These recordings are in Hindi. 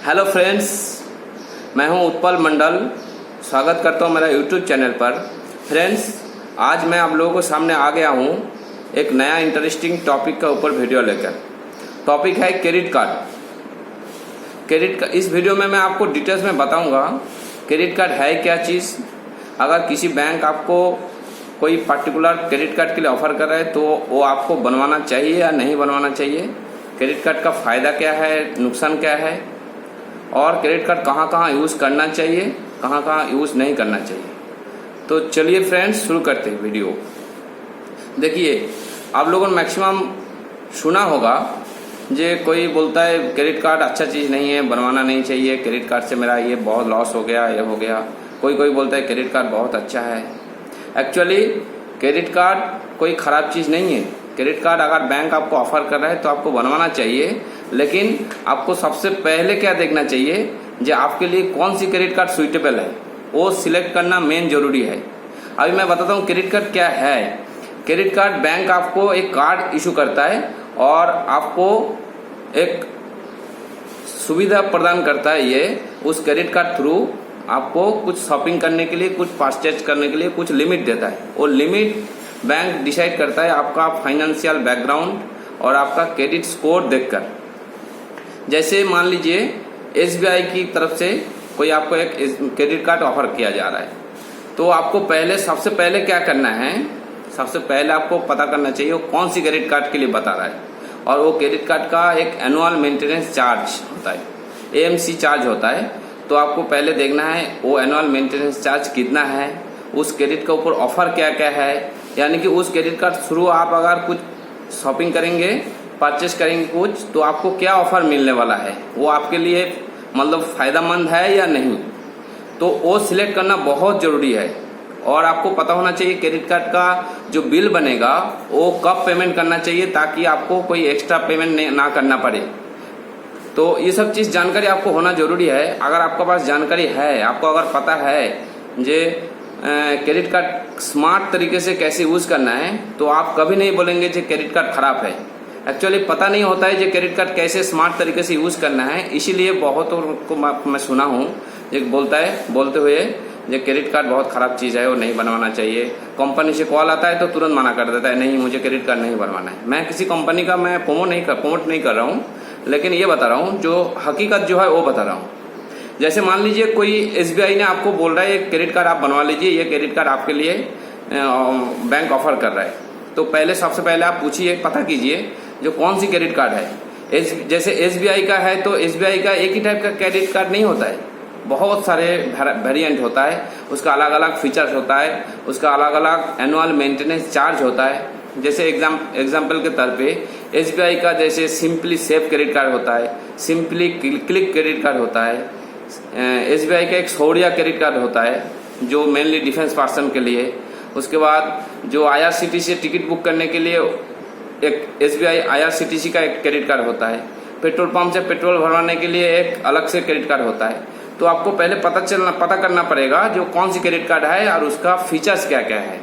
हेलो फ्रेंड्स, मैं हूं उत्पल मंडल। स्वागत करता हूं मेरा यूट्यूब चैनल पर। फ्रेंड्स, आज मैं आप लोगों को सामने आ गया हूं एक नया इंटरेस्टिंग टॉपिक का ऊपर वीडियो लेकर। टॉपिक है क्रेडिट कार्ड। इस वीडियो में मैं आपको डिटेल्स में बताऊंगा क्रेडिट कार्ड है क्या चीज़। अगर किसी बैंक आपको कोई पर्टिकुलर क्रेडिट कार्ड के लिए ऑफर कर रहा है तो वो आपको बनवाना चाहिए या नहीं बनवाना चाहिए, क्रेडिट कार्ड का फ़ायदा क्या है, नुकसान क्या है, और क्रेडिट कार्ड कहाँ कहाँ यूज़ करना चाहिए, कहाँ कहाँ यूज़ नहीं करना चाहिए। तो चलिए फ्रेंड्स, शुरू करते हैं वीडियो। देखिए, आप लोगों ने मैक्सिमम सुना होगा जे कोई बोलता है क्रेडिट कार्ड अच्छा चीज़ नहीं है, बनवाना नहीं चाहिए, क्रेडिट कार्ड से मेरा ये बहुत लॉस हो गया, ये हो गया। कोई बोलता है क्रेडिट कार्ड बहुत अच्छा है। एक्चुअली क्रेडिट कार्ड कोई ख़राब चीज़ नहीं है। क्रेडिट कार्ड अगर बैंक आपको ऑफर कर रहा है तो आपको बनवाना चाहिए, लेकिन आपको सबसे पहले क्या देखना चाहिए जो आपके लिए कौन सी क्रेडिट कार्ड सुइटेबल है, वो सिलेक्ट करना मेन जरूरी है। अभी मैं बताता हूँ क्रेडिट कार्ड क्या है। क्रेडिट कार्ड बैंक आपको एक कार्ड इशू करता है और आपको एक सुविधा प्रदान करता है। ये उस क्रेडिट कार्ड थ्रू आपको कुछ शॉपिंग करने के लिए, कुछ परचेज करने के लिए कुछ लिमिट देता है। वो लिमिट बैंक डिसाइड करता है आपका फाइनेंशियल बैकग्राउंड और आपका क्रेडिट स्कोर देखकर। जैसे मान लीजिए SBI की तरफ से कोई आपको एक क्रेडिट कार्ड ऑफर किया जा रहा है, तो आपको सबसे पहले क्या करना है, सबसे पहले आपको पता करना चाहिए वो कौन सी क्रेडिट कार्ड के लिए बता रहा है। और वो क्रेडिट कार्ड का एक एनुअल मेंटेनेंस चार्ज होता है, AMC चार्ज होता है। तो आपको पहले देखना है वो एनुअल मेंटेनेंस चार्ज कितना है, उस क्रेडिट के ऊपर ऑफर क्या क्या है। यानी कि उस क्रेडिट कार्ड थ्रू आप अगर कुछ शॉपिंग करेंगे, परचेस करेंगे कुछ, तो आपको क्या ऑफर मिलने वाला है, वो आपके लिए मतलब फायदेमंद है या नहीं, तो वो सिलेक्ट करना बहुत जरूरी है। और आपको पता होना चाहिए क्रेडिट कार्ड का जो बिल बनेगा वो कब पेमेंट करना चाहिए, ताकि आपको कोई एक्स्ट्रा पेमेंट ना करना पड़े। तो ये सब चीज़ जानकारी आपको होना जरूरी है। अगर आपके पास जानकारी है, आपको अगर पता है जे क्रेडिट कार्ड स्मार्ट तरीके से कैसे यूज़ करना है, तो आप कभी नहीं बोलेंगे कि क्रेडिट कार्ड खराब है। एक्चुअली पता नहीं होता है कि क्रेडिट कार्ड कैसे स्मार्ट तरीके से यूज़ करना है। इसीलिए बहुत को मैं सुना हूँ जो बोलते हुए जो क्रेडिट कार्ड बहुत ख़राब चीज़ है, वो नहीं बनवाना चाहिए। कंपनी से कॉल आता है तो तुरंत मना कर देता है, नहीं मुझे क्रेडिट कार्ड नहीं बनवाना है। मैं किसी कंपनी का मैं प्रमोट नहीं कर रहा हूँ, लेकिन ये बता रहा हूँ जो हकीकत जो है वो बता रहा हूँ। जैसे मान लीजिए कोई SBI ने आपको बोल रहा है क्रेडिट कार्ड आप बनवा लीजिए, ये क्रेडिट कार्ड आपके लिए बैंक ऑफर कर रहा है, तो सबसे पहले आप पूछिए, पता कीजिए जो कौन सी क्रेडिट कार्ड है। जैसे SBI का है तो SBI का एक ही टाइप का क्रेडिट कार्ड नहीं होता है, बहुत सारे वेरिएंट होता है, उसका अलग अलग फीचर्स होता है, उसका अलग अलग एनुअल मेंटेनेंस चार्ज होता है। जैसे एग्जाम्पल के तौर पे SBI का जैसे सिंपली सेव क्रेडिट कार्ड होता है, सिंपली क्लिक क्रेडिट कार्ड होता है, SBI का एक शौर्या क्रेडिट कार्ड होता है जो मेनली डिफेंस पर्सन के लिए। उसके बाद जो IRCTC से टिकट बुक करने के लिए एक SBI IRCTC का एक क्रेडिट कार्ड होता है। पेट्रोल पंप से पेट्रोल भरवाने के लिए एक अलग से क्रेडिट कार्ड होता है। तो आपको पहले पता करना पड़ेगा जो कौन सी क्रेडिट कार्ड है और उसका फीचर्स क्या क्या है।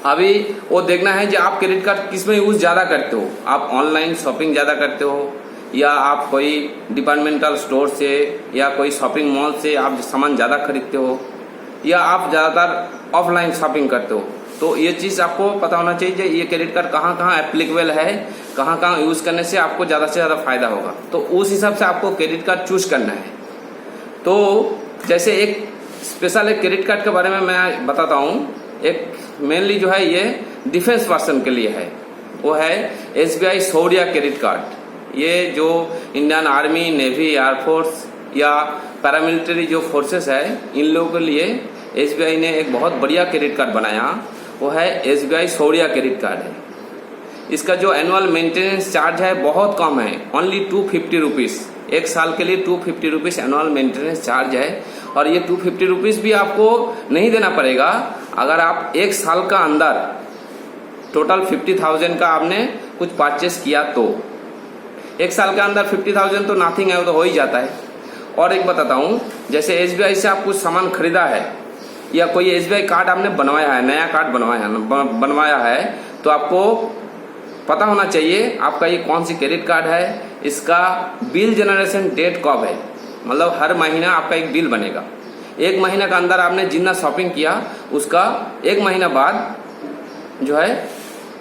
अभी वो देखना है कि आप क्रेडिट कार्ड किस में यूज ज़्यादा करते हो। आप ऑनलाइन शॉपिंग ज़्यादा करते हो, या आप कोई डिपार्टमेंटल स्टोर से या कोई शॉपिंग मॉल से आप सामान ज़्यादा खरीदते हो, या आप ज़्यादातर ऑफलाइन शॉपिंग करते हो। तो ये चीज़ आपको पता होना चाहिए कि ये क्रेडिट कार्ड कहाँ कहाँ एप्लीकेबल है, कहाँ कहाँ यूज़ करने से आपको ज़्यादा से ज़्यादा फायदा होगा। तो उस हिसाब से आपको क्रेडिट कार्ड चूज करना है। तो जैसे एक स्पेशल एक क्रेडिट कार्ड के बारे में मैं बताता हूँ। एक मेनली जो है ये डिफेंस पर्सन के लिए है, वो है SBI शौर्या क्रेडिट कार्ड। ये जो इंडियन आर्मी, नेवी, एयरफोर्स या पैरामिलिट्री जो फोर्सेस है, इन लोगों के लिए SBI ने एक बहुत बढ़िया क्रेडिट कार्ड बनाया, वो है SBI शौर्या क्रेडिट कार्ड है। इसका जो एनुअल मेंटेनेंस चार्ज है बहुत कम है, ओनली 250 रुपीज़। एक साल के लिए 250 रुपीज़ एनुअल मेंटेनेंस चार्ज है। और ये 250 रुपीज़ भी आपको नहीं देना पड़ेगा अगर आप एक साल का अंदर टोटल 50,000 का आपने कुछ परचेस किया तो। एक साल के अंदर 50,000 तो नथिंग है, वो तो हो ही जाता है। और एक बताता हूँ, जैसे SBI से आप कुछ सामान खरीदा है या कोई SBI कार्ड आपने बनवाया है, नया कार्ड बनवाया है, तो आपको पता होना चाहिए आपका ये कौन सी क्रेडिट कार्ड है, इसका बिल जनरेशन डेट कब है, मतलब हर महीना आपका एक बिल बनेगा। एक महीना के अंदर आपने जितना शॉपिंग किया उसका एक महीना बाद जो है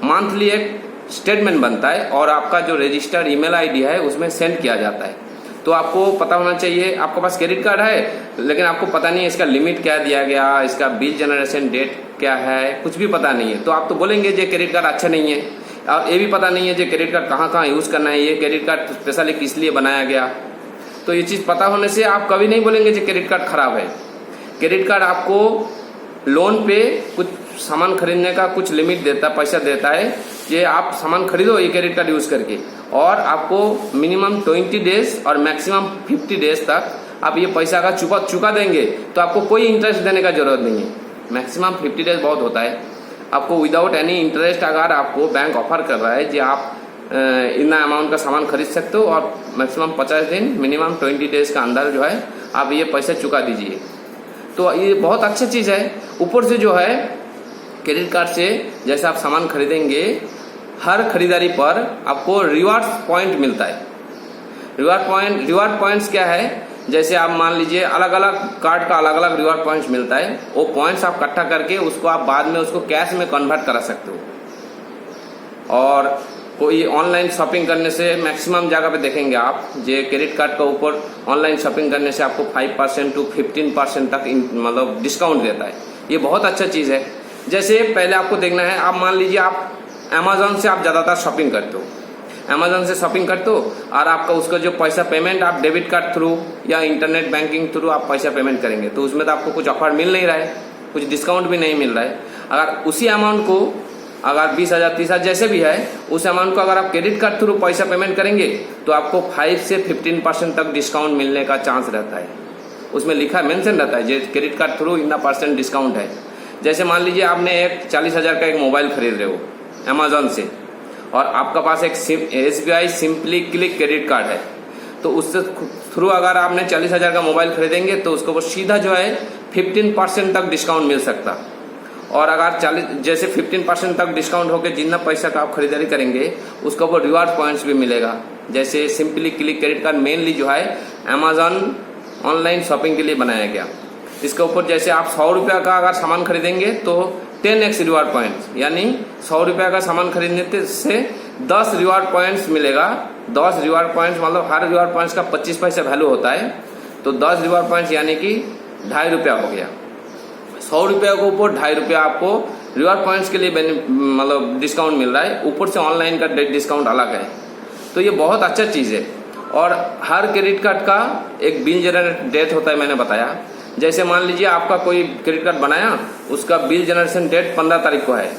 मंथली एक स्टेटमेंट बनता है और आपका जो रजिस्टर्ड ईमेल आईडी है उसमें सेंड किया जाता है। तो आपको पता होना चाहिए, आपके पास क्रेडिट कार्ड है लेकिन आपको पता नहीं है इसका लिमिट क्या दिया गया, इसका बिल जनरेशन डेट क्या है, कुछ भी पता नहीं है, तो आप तो बोलेंगे ये क्रेडिट कार्ड अच्छा नहीं है। और ये भी पता नहीं है ये क्रेडिट कार्ड कहाँ कहाँ यूज करना है, ये क्रेडिट कार्ड स्पेशली किस लिए बनाया गया। तो ये चीज पता होने से आप कभी नहीं बोलेंगे ये क्रेडिट कार्ड खराब है। क्रेडिट कार्ड आपको लोन पे कुछ सामान खरीदने का कुछ लिमिट देता, पैसा देता है, ये आप सामान खरीदो ये क्रेडिट कार्ड यूज करके, और आपको मिनिमम 20 डेज और मैक्सिमम 50 डेज तक आप ये पैसा का चुका देंगे तो आपको कोई इंटरेस्ट देने का जरूरत नहीं है। मैक्सिमम 50 डेज बहुत होता है। आपको विदाउट एनी इंटरेस्ट अगर आपको बैंक ऑफर कर रहा है कि आप इतना अमाउंट का सामान खरीद सकते हो और मैक्सिमम 50 दिन मिनिमम 20 डेज का अंदर जो है आप ये पैसा चुका दीजिए, तो ये बहुत अच्छा चीज है। ऊपर से जो है क्रेडिट कार्ड से जैसे आप सामान खरीदेंगे हर खरीदारी पर आपको रिवार्ड पॉइंट मिलता है। रिवार्ड पॉइंट्स क्या है, जैसे आप मान लीजिए अलग अलग कार्ड का अलग अलग रिवार्ड पॉइंट्स मिलता है, वो पॉइंट्स आप इकट्ठा करके उसको आप बाद में उसको कैश में कन्वर्ट करा सकते हो। और कोई ऑनलाइन शॉपिंग करने से मैक्सिमम जगह पे देखेंगे आप जे क्रेडिट कार्ड के ऊपर ऑनलाइन शॉपिंग करने से आपको 5% to 15% तक मतलब डिस्काउंट देता है। ये बहुत अच्छा चीज है। जैसे पहले आपको देखना है, आप मान लीजिए आप अमेजोन से आप ज्यादातर शॉपिंग करते हो, अमेजोन से शॉपिंग करते हो और आपका उसका जो पैसा पेमेंट आप डेबिट कार्ड थ्रू या इंटरनेट बैंकिंग थ्रू आप पैसा पेमेंट करेंगे तो उसमें तो आपको कुछ ऑफर मिल नहीं रहा है, कुछ डिस्काउंट भी नहीं मिल रहा है। अगर उसी अमाउंट को अगर 20,000 30,000 जैसे भी है उस अमाउंट को अगर आप क्रेडिट कार्ड थ्रू पैसा पेमेंट करेंगे तो आपको 5 से 15% तक डिस्काउंट मिलने का चांस रहता है। उसमें लिखा मेंशन रहता है जो क्रेडिट कार्ड थ्रू इतना % डिस्काउंट है। जैसे मान लीजिए आपने एक 40,000 का एक मोबाइल खरीद रहे हो अमेजोन से और आपका पास एक SBI simply click credit card है, तो उससे थ्रू अगर आपने 40,000 का मोबाइल खरीदेंगे तो उसको वो सीधा जो है 15% तक डिस्काउंट मिल सकता। और अगर 15% तक डिस्काउंट होकर जितना पैसा का आप खरीदारी करेंगे उसका वो रिवार्ड पॉइंट्स भी मिलेगा। जैसे simply click credit card mainly जो है अमेजोन ऑनलाइन शॉपिंग के लिए बनाया गया। इसके ऊपर जैसे आप 100 रुपया का अगर सामान खरीदेंगे तो 10x रिवार्ड पॉइंट्स, यानी 100 रुपया का सामान खरीदने से 10 रिवार्ड पॉइंट्स मिलेगा। 10 रिवार्ड पॉइंट्स मतलब हर रिवार्ड पॉइंट्स का 25 पैसा वैल्यू होता है, तो 10 रिवार्ड पॉइंट्स यानी कि 2.5 रुपया हो गया। 100 रुपया के ऊपर 2.5 रुपया आपको रिवार्ड पॉइंट्स के लिए मतलब डिस्काउंट मिल रहा है। ऊपर से ऑनलाइन का डिस्काउंट अलग है, तो ये बहुत अच्छा चीज है। और हर क्रेडिट कार्ड का एक बिल जनरेट डेट होता है, मैंने बताया। जैसे मान लीजिए आपका कोई क्रेडिट कार्ड बनाया, उसका बिल जनरेशन डेट 15 तारीख को है,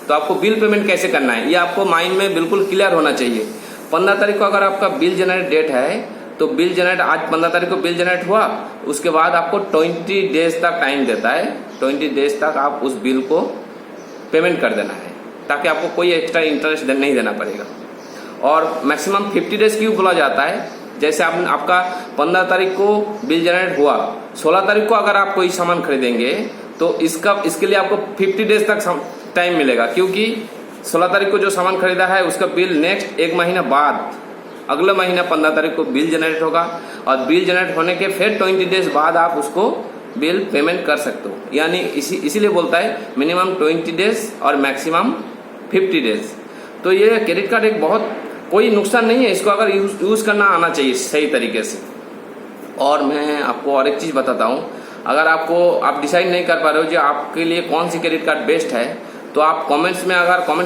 तो आपको बिल पेमेंट कैसे करना है ये आपको माइंड में बिल्कुल क्लियर होना चाहिए। 15 तारीख को अगर आपका बिल जनरेट डेट है तो बिल जनरेट आज 15 तारीख को बिल जनरेट हुआ, उसके बाद आपको 20 डेज तक टाइम देता है। 20 डेज तक आप उस बिल को पेमेंट कर देना है ताकि आपको कोई एक्स्ट्रा इंटरेस्ट नहीं देना पड़ेगा। और मैक्सिमम 50 डेज क्यों बोला जाता है, जैसे आपका 15 तारीख को बिल जनरेट हुआ, 16 तारीख को अगर आप कोई सामान खरीदेंगे तो इसके लिए आपको 50 डेज तक टाइम मिलेगा, क्योंकि 16 तारीख को जो सामान खरीदा है उसका बिल नेक्स्ट एक महीना बाद अगला महीना 15 तारीख को बिल जनरेट होगा, और बिल जनरेट होने के फिर 20 डेज बाद आप उसको बिल पेमेंट कर सकते हो। यानी इसीलिए बोलता है मिनिमम 20 डेज और मैक्सिमम 50 डेज। तो ये क्रेडिट कार्ड एक बहुत कोई नुकसान नहीं है, इसको अगर यूज करना आना चाहिए सही तरीके से। और मैं आपको और एक चीज बताता हूँ, अगर आप डिसाइड नहीं कर पा रहे हो जो आपके लिए कौन सी क्रेडिट कार्ड बेस्ट है, तो आप कमेंट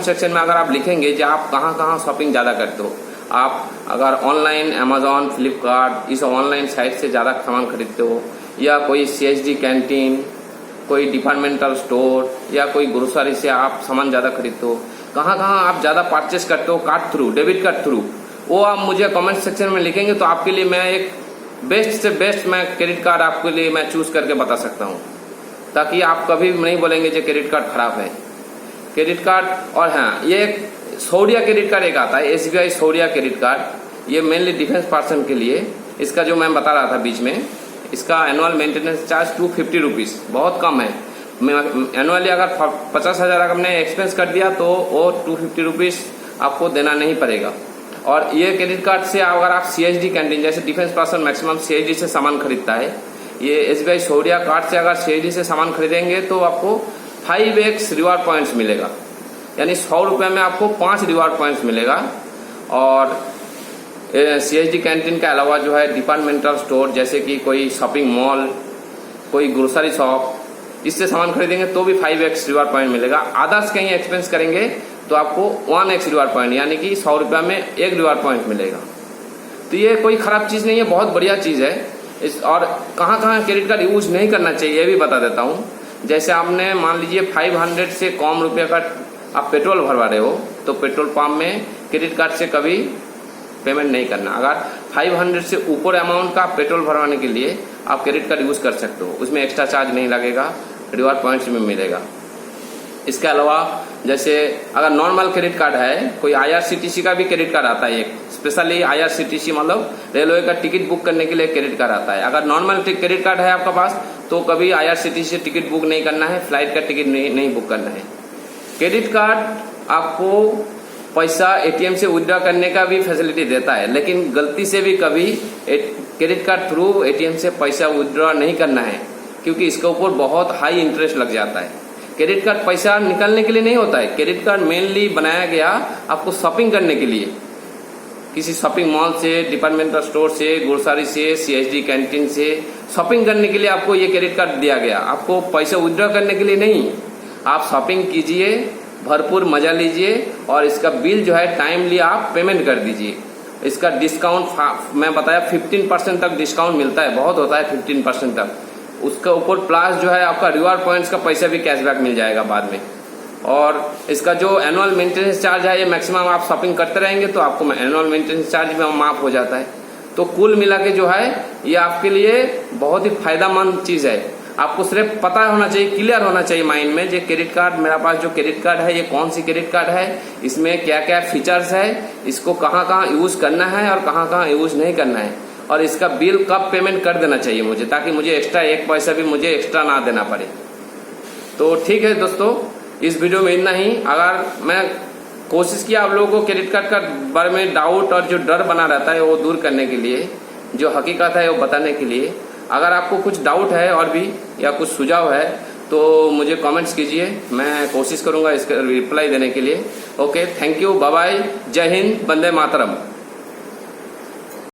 सेक्शन में अगर आप लिखेंगे कि आप कहाँ शॉपिंग ज्यादा करते हो, आप अगर ऑनलाइन अमेजोन फ्लिपकार्ट इस ऑनलाइन साइट से ज्यादा सामान खरीदते हो, या कोई CSD कैंटीन, कोई डिपार्टमेंटल स्टोर या कोई ग्रोसरी से आप सामान ज्यादा खरीदते हो, कहाँ आप ज्यादा परचेस करते हो card through, debit card through, वो आप मुझे कमेंट सेक्शन में लिखेंगे तो आपके लिए मैं एक बेस्ट से बेस्ट मैं क्रेडिट कार्ड आपके लिए मैं चूज करके बता सकता हूँ, ताकि आप कभी नहीं बोलेंगे कि क्रेडिट कार्ड खराब है। क्रेडिट कार्ड और हाँ, ये शौर्य क्रेडिट कार्ड एक आता है, SBI शौर्य क्रेडिट कार्ड, ये मेनली डिफेंस पर्सन के लिए। इसका जो मैं बता रहा था बीच में, इसका एनुअल मेंटेनेंस चार्ज 250 रुपीज, बहुत कम है। एनुअली अगर 50,000 अगर हमने एक्सपेंस कर दिया तो वो 250 रुपीज आपको देना नहीं पड़ेगा। और ये क्रेडिट कार्ड से अगर आप CSD कैंटीन जैसे डिफेंस पर्सन मैक्सिमम CSD से सामान खरीदता है, ये SBI शौर्य कार्ड से अगर CSD से सामान खरीदेंगे तो आपको 5x रिवार्ड पॉइंट्स मिलेगा, यानी 100 रुपये में आपको 5 रिवार्ड पॉइंट्स मिलेगा। और CSD कैंटीन के अलावा जो है डिपार्टमेंटल स्टोर जैसे कि कोई शॉपिंग मॉल, कोई ग्रोसरी शॉप, इससे सामान खरीदेंगे तो भी 5x रिवार्ड पॉइंट मिलेगा। अदर्स कहीं एक्सपेंस करेंगे तो आपको 1x रिवार्ड पॉइंट, यानी कि 100 रुपये में 1 रिवार्ड पॉइंट मिलेगा। तो ये कोई खराब चीज नहीं है, बहुत बढ़िया चीज है। और कहाँ कहाँ क्रेडिट कार्ड यूज नहीं करना चाहिए ये भी बता देता हूँ। जैसे आपने मान लीजिए 500 से कम रुपये का आप पेट्रोल भरवा रहे हो तो पेट्रोल पंप में क्रेडिट कार्ड से कभी पेमेंट नहीं करना। अगर 500 से ऊपर अमाउंट का पेट्रोल भरवाने के लिए आप क्रेडिट कार्ड यूज कर सकते हो, उसमें एक्स्ट्रा चार्ज नहीं लगेगा, रिवार्ड पॉइंट्स में मिलेगा। इसके अलावा जैसे अगर नॉर्मल क्रेडिट कार्ड है, कोई IRCTC का भी क्रेडिट कार्ड आता है, एक स्पेशली IRCTC मतलब रेलवे का टिकट बुक करने के लिए क्रेडिट कार्ड आता है। अगर नॉर्मल क्रेडिट कार्ड है आपका पास तो कभी IRCTC से टिकट बुक नहीं करना है, फ्लाइट का टिकट नहीं बुक करना है। क्रेडिट कार्ड आपको पैसा ATM से विड्रॉ करने का भी फैसिलिटी देता है, लेकिन गलती से भी कभी क्रेडिट कार्ड थ्रू ATM से पैसा विड्रॉ नहीं करना है, क्योंकि इसके ऊपर बहुत हाई इंटरेस्ट लग जाता है। क्रेडिट कार्ड पैसा निकालने के लिए नहीं होता है, क्रेडिट कार्ड मेनली बनाया गया आपको शॉपिंग करने के लिए, किसी शॉपिंग मॉल से, डिपार्टमेंटल स्टोर से, ग्रोसरी से, CSD कैंटीन से शॉपिंग करने के लिए आपको ये क्रेडिट कार्ड दिया गया, आपको पैसा विड्रॉ करने के लिए नहीं। आप शॉपिंग कीजिए, भरपूर मजा लीजिए और इसका बिल जो है टाइमली आप पेमेंट कर दीजिए। इसका डिस्काउंट मैं बताया 15% तक डिस्काउंट मिलता है, बहुत होता है 15% तक। उसके ऊपर प्लस जो है आपका रिवार्ड पॉइंट्स का पैसा भी कैशबैक मिल जाएगा बाद में। और इसका जो एनुअल मेंटेनेंस चार्ज है, ये मैक्सिमम आप शॉपिंग करते रहेंगे तो आपको एनुअल मेंटेनेंस चार्ज भी माफ हो जाता है। तो कुल मिला के जो है ये आपके लिए बहुत ही फायदेमंद चीज है। आपको सिर्फ पता होना चाहिए, क्लियर होना चाहिए माइंड में, जो क्रेडिट कार्ड मेरा पास जो क्रेडिट कार्ड है ये कौन सी क्रेडिट कार्ड है, इसमें क्या क्या फीचर्स है, इसको कहाँ कहाँ यूज करना है और कहाँ कहाँ यूज नहीं करना है, और इसका बिल कब पेमेंट कर देना चाहिए मुझे, ताकि मुझे एक्स्ट्रा एक पैसा भी मुझे एक्स्ट्रा ना देना पड़े। तो ठीक है दोस्तों, इस वीडियो में इतना ही। अगर मैं कोशिश किया आप लोगों को क्रेडिट कार्ड का बारे में डाउट और जो डर बना रहता है वो दूर करने के लिए, जो हकीकत है वो बताने के लिए। अगर आपको कुछ डाउट है और भी या कुछ सुझाव है तो मुझे कमेंट्स कीजिए, मैं कोशिश करूंगा इसका रिप्लाई देने के लिए। Okay, thank you, bye bye, जय हिंद, वंदे मातरम।